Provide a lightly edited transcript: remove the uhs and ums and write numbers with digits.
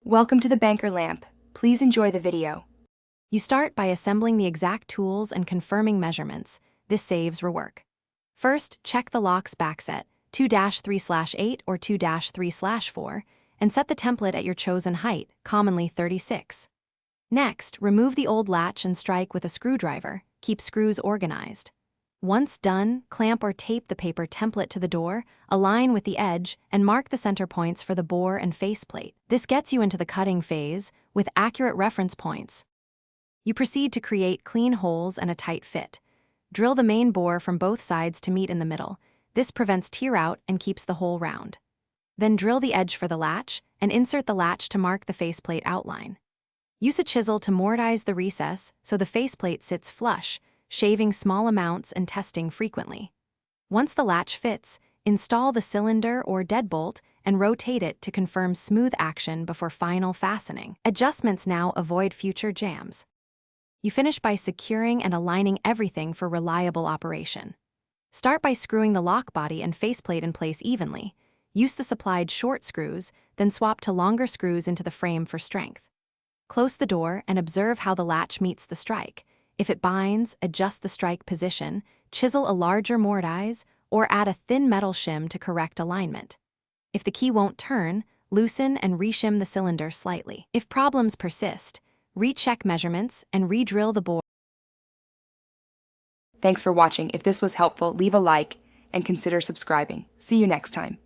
Welcome to the banker lamp. Please enjoy the video. You start by assembling the exact tools and confirming measurements. This saves rework. First, check the lock's backset, 2-3/8 or 2-3/4, and set the template at your chosen height, commonly 36. Next, remove the old latch and strike with a screwdriver. Keep screws organized. Once done, clamp or tape the paper template to the door, align with the edge, and mark the center points for the bore and faceplate. This gets you into the cutting phase with accurate reference points. You proceed to create clean holes and a tight fit. Drill the main bore from both sides to meet in the middle. This prevents tear out and keeps the hole round. Then drill the edge for the latch and insert the latch to mark the faceplate outline. Use a chisel to mortise the recess so the faceplate sits flush, shaving small amounts and testing frequently. Once the latch fits, install the cylinder or deadbolt and rotate it to confirm smooth action before final fastening. Adjustments now avoid future jams. You finish by securing and aligning everything for reliable operation. Start by screwing the lock body and faceplate in place evenly. Use the supplied short screws, then swap to longer screws into the frame for strength. Close the door and observe how the latch meets the strike. If it binds, adjust the strike position, chisel a larger mortise, or add a thin metal shim to correct alignment. If the key won't turn, loosen and reshim the cylinder slightly. If problems persist, recheck measurements and re-drill the bore. Thanks for watching. If this was helpful, leave a like and consider subscribing. See you next time.